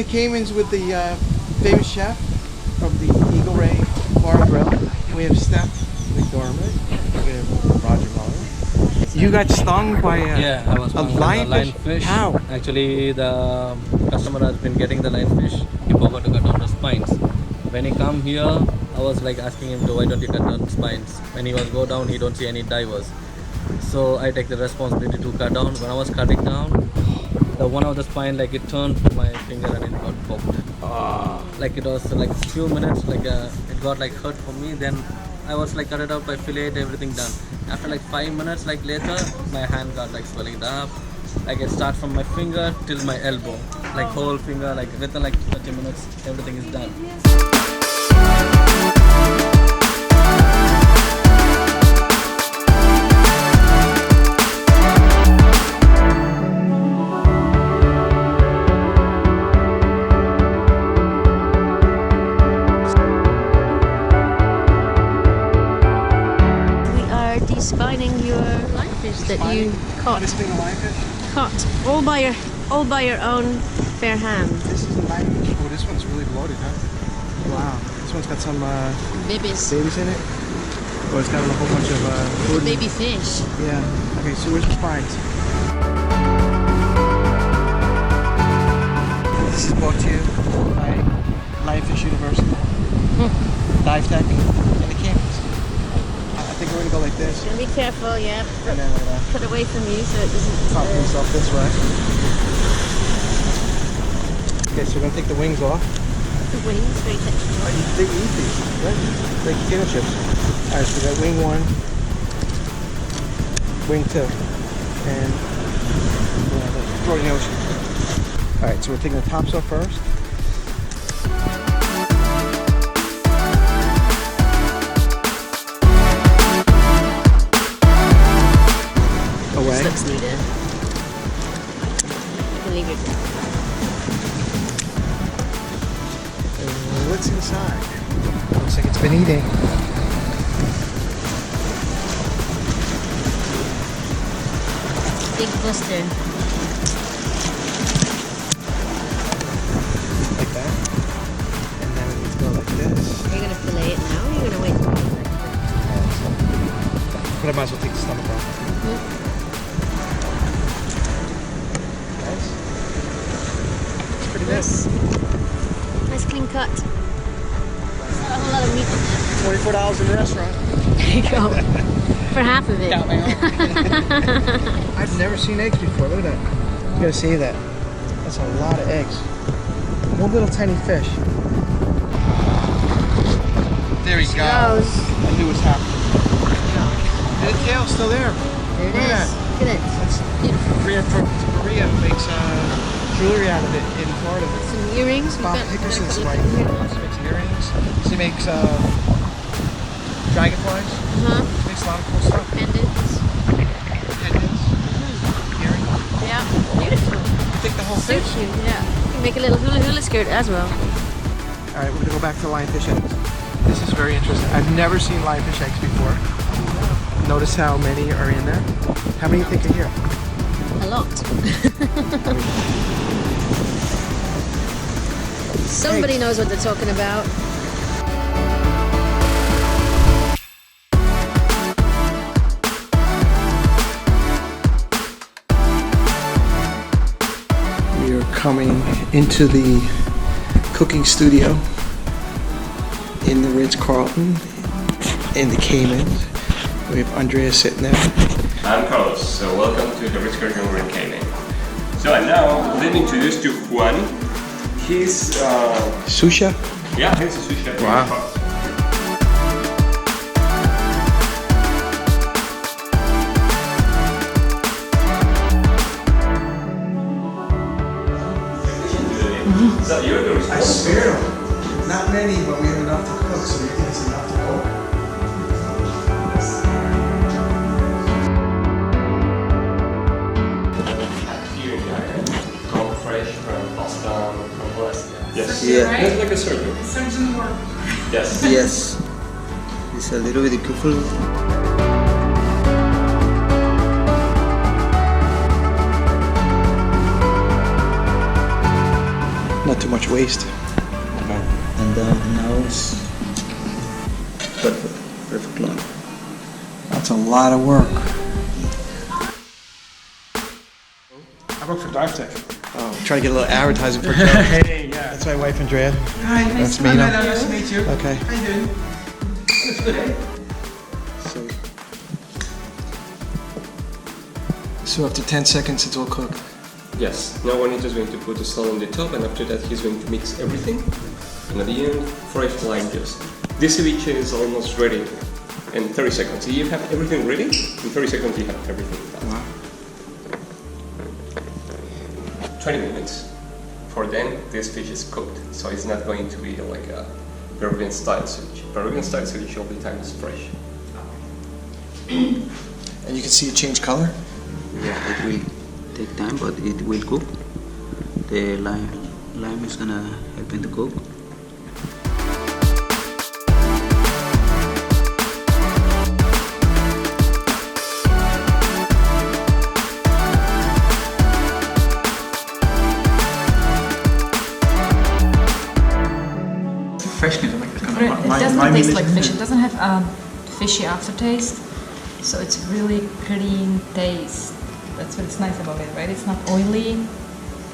the Caymans with the famous chef from the Eagle Ray Bar and Grill. We have Steph McDormand. We have Roger Muller. You got stung by I was a lionfish? How? Actually, the customer has been getting the lionfish. He forgot to cut down the spines. When he come here, I was like asking him to why don't you cut down the spines. When he was go down, he don't see any divers. So I take the responsibility to cut down. When I was cutting down, the one of the spine like it turned to my finger and it got poked. Like it was like few minutes, like it got like hurt for me. Then I was like cut it out by fillet, everything done. After like 5 minutes, like later, my hand got like swelling up. Like it starts from my finger till my elbow, like whole finger. Like within like 30 minutes, everything is done. Spining your lionfish that you caught. Caught all by your own fair hand. This is a lionfish. Oh, this one's really bloated, huh? Wow. This one's got some babies in it. Oh, it's got a whole bunch of food. Baby fish. Yeah. Okay, so where's the spines? This is brought to you by Lionfish University. Dive Tech and the Caymans. I think we're gonna go like this. And be careful, yeah. And then we're gonna put away from you so it doesn't pop himself this way. Okay, so we're gonna take the wings off. The wings, very technical. They eat these, right? Like potato chips. Alright, so we got wing 1, wing 2, and throw it in the ocean. Alright, so we're taking the tops off first. Away. Looks needed. You can leave it. What's inside? Looks like it's been eating. Big blister. Like that. And then we need to go like this. Are you going to fillet it now or are you going to wait for it? But I might as well take the stomach off. Nice. Nice clean cut. Not a whole lot of meat in there. $24 in the restaurant. There you go. For half of it. I've never seen eggs before. Look at that. You gotta see that. That's a lot of eggs. One little tiny fish. There he goes. I knew it was happening. And the tail's still there. There it is. Look at it. That's beautiful. Maria makes jewelry out of it in Florida. Some earrings. Bob Hickerson's wife. She makes earrings. She makes dragonflies. She makes a lot of cool stuff. Pendants. Earrings. Yeah. Beautiful. Take the whole So fish. cute, yeah. You can make a little hula skirt as well. Alright, we're gonna go back to lionfish eggs. This is very interesting. I've never seen lionfish eggs before. Notice how many are in there. How many do you think are here? A lot. Somebody knows what they're talking about. We are coming into the cooking studio in the Ritz Carlton in the Caymans. We have Andrea sitting there. I'm Carlos, so welcome to the Ritz Carlton Grand Cayman. So and now let me introduce to Juan. He's Sous chef? Yeah, he's a sous chef. Wow. So you're the I spared them. Not many, but we have enough to cook, so you think it's enough to cook? Yes. Yeah. It's like a circle. Yes. Yes. It's a little bit careful. Not too much waste. And now it's perfect long. That's a lot of work. I work for Dive Tech. Oh, try to get a little advertising for Joe. Hey, yeah. That's my wife Andrea. Hi, That's Mina. Nice to meet you. Okay. How you doing? That's good. So after 10 seconds, it's all cooked. Yes, now Juanito's is going to put the salt on the top, and after that he's going to mix everything. And at the end, fresh lime juice. This ceviche is almost ready in 30 seconds. You have everything ready, in 30 seconds you have everything done. Wow. 20 minutes. For then, this fish is cooked, so it's not going to be like a Peruvian style ceviche. Peruvian style ceviche all the time is fresh. And you can see it change color? Yeah, it will take time, but it will cook. The lime is gonna help in the cook. Freshness, like it's kind It of doesn't taste like fish. It doesn't have fishy aftertaste, so it's really clean taste. That's what's nice about it, right? It's not oily.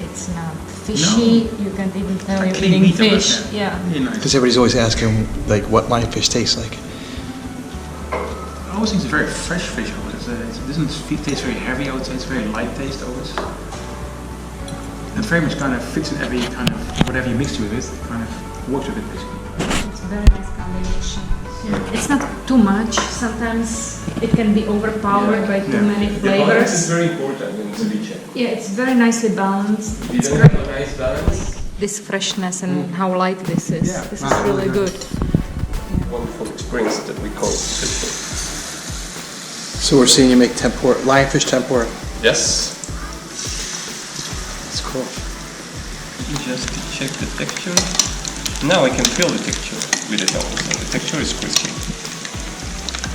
It's not fishy. You can't even tell Like you're clean eating meat almost, fish. yeah. Yeah. Really nice. Because everybody's always asking, like, what lionfish tastes like. I always think it's a very fresh fish. Always. It doesn't taste very heavy. I would say it's very light taste always. And very much kind of fits in every kind of whatever you mix with it. Kind of works with it basically. It's a very nice combination. It's not too much. Sometimes it can be overpowered by too many The balance is flavors. very important in ceviche. Yeah, it's very nicely balanced. If you It's don't great. have a nice balance, This freshness and how light this is. Yeah. This is really good. wonderful experience that we call ceviche. So we're seeing you make tempura, lionfish tempura. Yes. It's cool. Just to check the texture. Now I can feel the texture with the tongue. So the texture is crispy.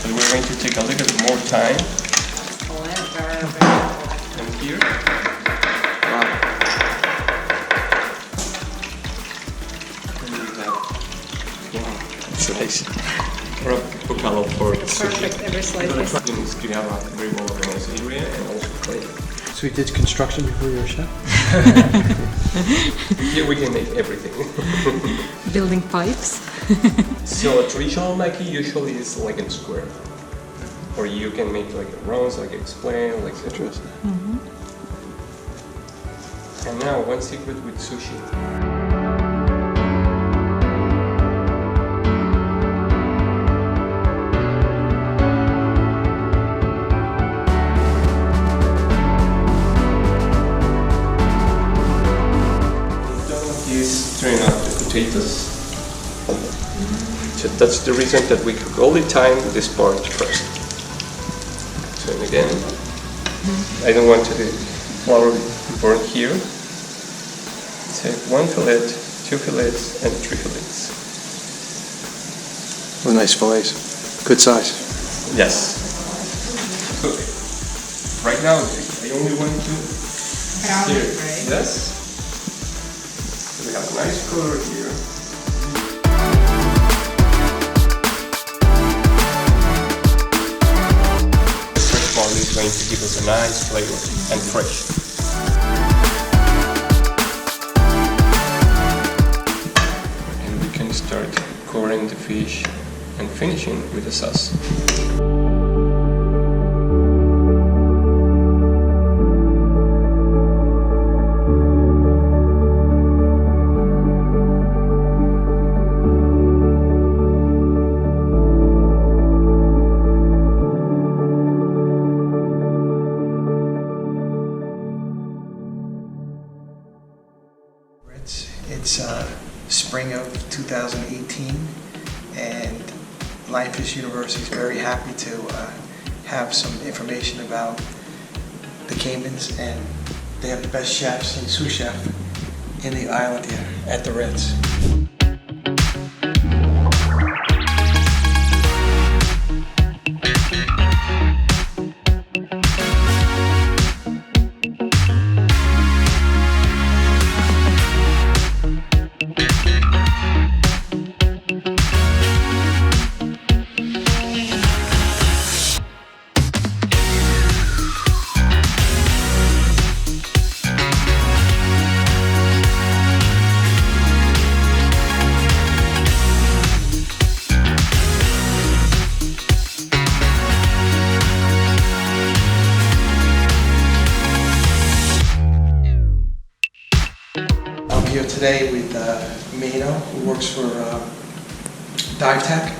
But we're going to take a little bit more time. And here. And we have, it's nice. Or a bocalo for sushi. Every slice is. It needs to have a very well organized area and also clean. So you did construction before you were a chef? Yeah, we can make everything. Building pipes. So a traditional maki usually is like in square. Or you can make like rounds, like I explained, like Interesting. And now one secret with sushi. Is turning out the potatoes. So that's the reason that we cook all the time this part first. So and again, I don't want the flour burn here. Take one fillet, two fillets, and three fillets. Those nice fillets. Good size. Yes. Cook. Right now, I only want to stir it. Yes. We have a nice color here. Fresh barley is going to give us a nice flavor and fresh. And we can start covering the fish and finishing with the sauce. It's spring of 2018, and Lionfish University is very happy to have some information about the Caymans, and they have the best chefs and sous chef in the island here at the Ritz. today with Mano, who works for Dive Tech.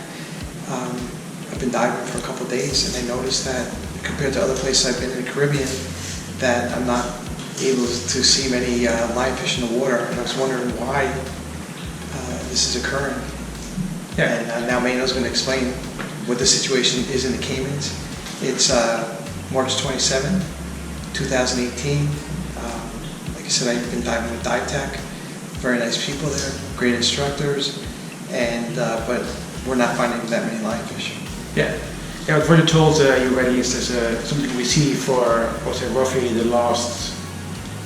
I've been diving for a couple of days, and I noticed that compared to other places I've been in the Caribbean, that I'm not able to see many lionfish in the water, and I was wondering why this is occurring. Yeah. And now Mano's going to explain what the situation is in the Caymans. It's March 27, 2018. Like I said, I've been diving with Dive Tech. Very nice people there, great instructors, and but we're not finding that many lionfish. Yeah. Yeah, what Roger told you already is there's something we see for, I would say, roughly the last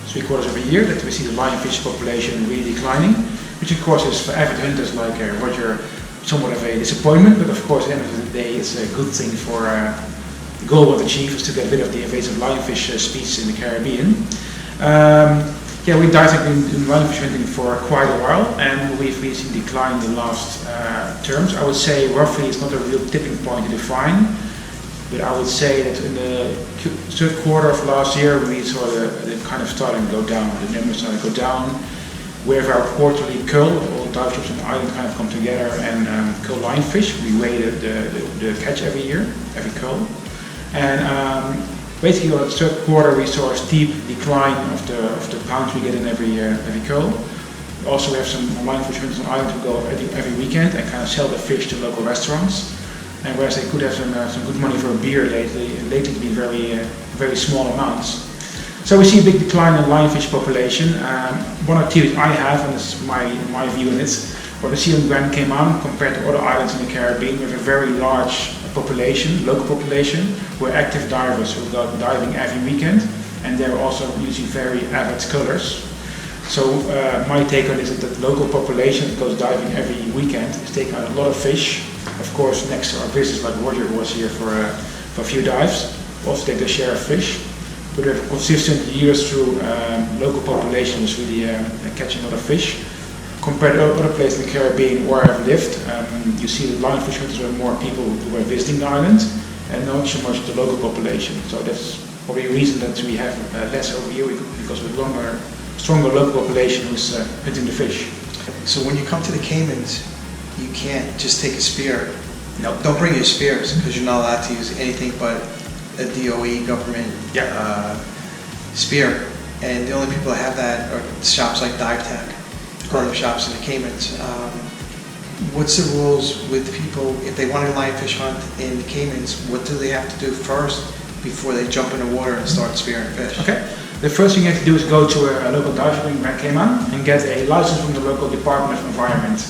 3/4 of a year, that we see the lionfish population really declining, which of course is for avid hunters like Roger somewhat of a disappointment, but of course at the end of the day it's a good thing for the goal of achieve is to get rid of the invasive lionfish species in the Caribbean. Yeah, we have been doing lionfish hunting for quite a while, and we've seen decline in the last terms. I would say roughly it's not a real tipping point to define, but I would say that in the Q3 of last year we saw the kind of starting to go down, the numbers started to go down. We have our quarterly cull, all dive shops on the island kind of come together and cull lionfish. We weigh the catch every year, every cull. And basically in the Q3 we saw a steep decline of the pounds we get in every cull. Also we have some lionfish hunters on the island who go every weekend and kind of sell the fish to local restaurants. And whereas they could have some good money for a beer lately it's been very small amounts. So we see a big decline in lionfish population. One of the theories I have, and this is my view on it, what we see on Grand Caymans compared to other islands in the Caribbean, we have a very large population, local population, who are active divers who go diving every weekend, and they're also usually very avid cullers. So my take on this is that the local population that goes diving every weekend is taking out a lot of fish. Of course, next to our visitors like Roger, who was here for a few dives, also take their share of fish. But we have consistent years through local population is really catching a lot of fish. Compared to other places in the Caribbean where I've lived, you see that lionfish hunters were more people who were visiting the island and not so much the local population. So that's probably a reason that we have less over here because we have stronger local population who's hunting the fish. So when you come to the Caymans, you can't just take a spear. No. Don't bring your spears because you're not allowed to use anything but a DOE government spear. And the only people that have that are shops like Dive Tech, other shops in the Caymans. What's the rules with people, if they want to lionfish hunt in the Caymans, what do they have to do first before they jump in the water and start spearing fish? Okay. The first thing you have to do is go to a local dive shop in Grand Caymans and get a license from the local Department of Environment.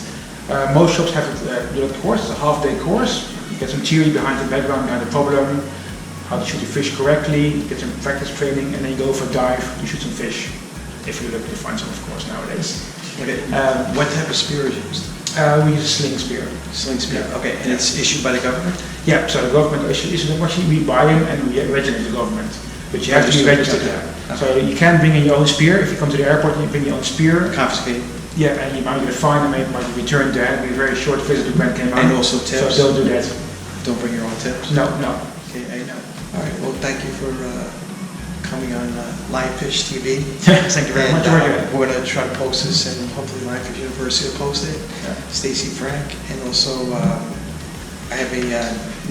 Most shops have a course, it's a half-day course. You get some theory behind the background, behind the problem, how to shoot the fish correctly, get some practice training, and then you go for a dive to shoot some fish, if you're looking to find some, of course, nowadays. Okay. What type of spear is used? We use a sling spear. Sling spear. Okay, and it's issued by the government? Yeah, so the government issues them. Actually, we buy them and we register the government. But you have to be registered there. Okay. So you can bring in your own spear. If you come to the airport and you bring your own spear. Confiscated? Yeah, and you might get a fine and might be returned there. It'll be a very short visit to Grand Caymans. And also tips? So don't do that. Don't bring your own tips? No. Okay, I know. All right, well, thank you for coming on Lionfish TV. Thank you very much. We're going to try to post this, and hopefully Lionfish University will post it. Stacy Frank, and also I have a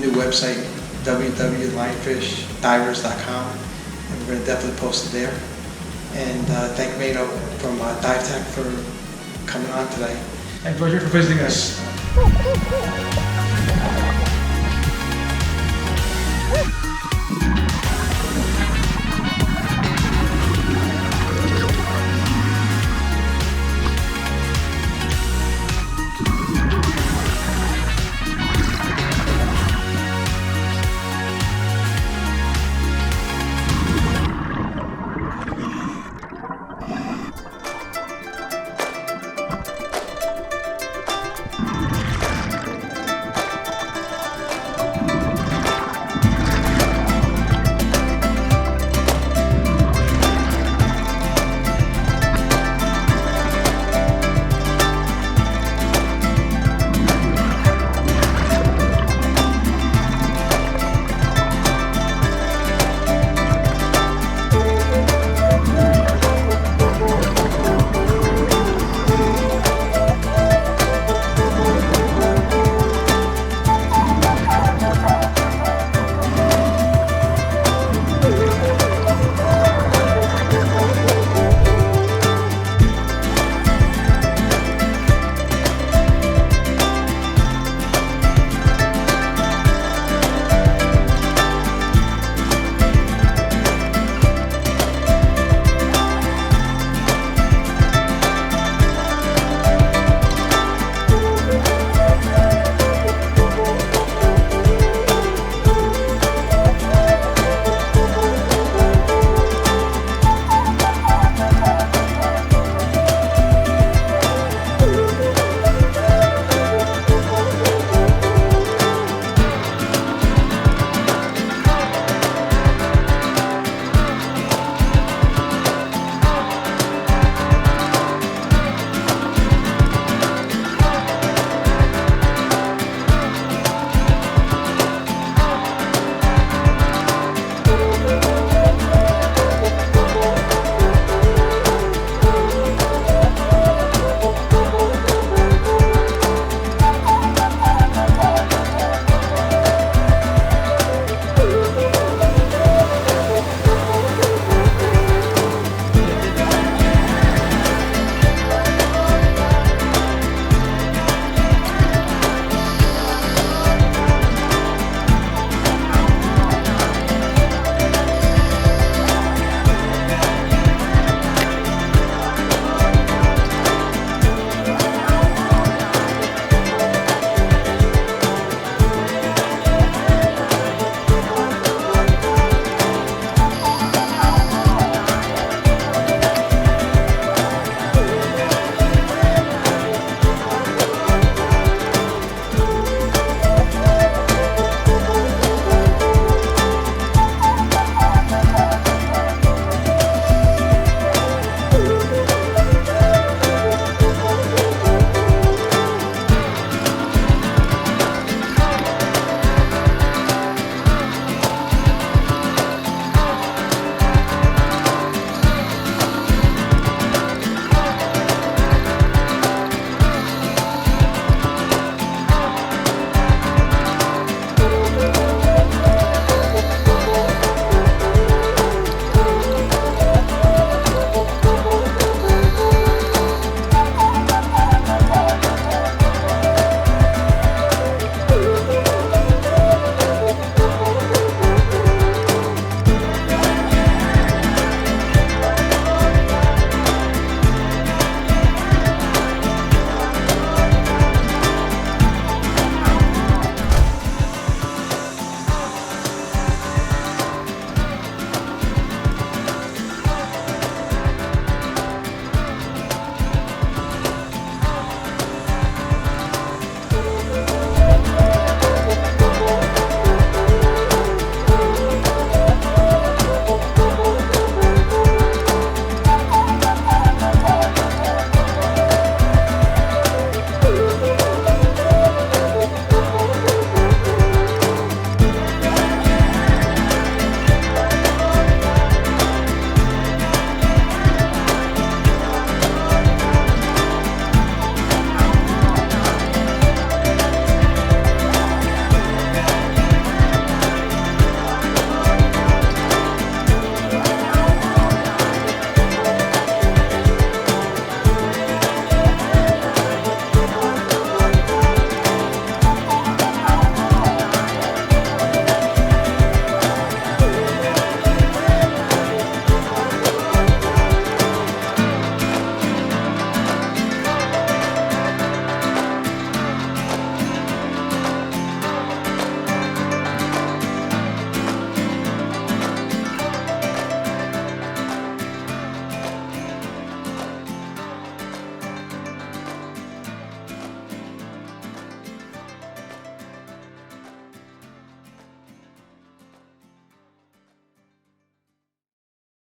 new website, www.lionfishdivers.com, and we're going to definitely post it there. And thank Mano from Dive Tech for coming on today. Thank you, Roger, for visiting us.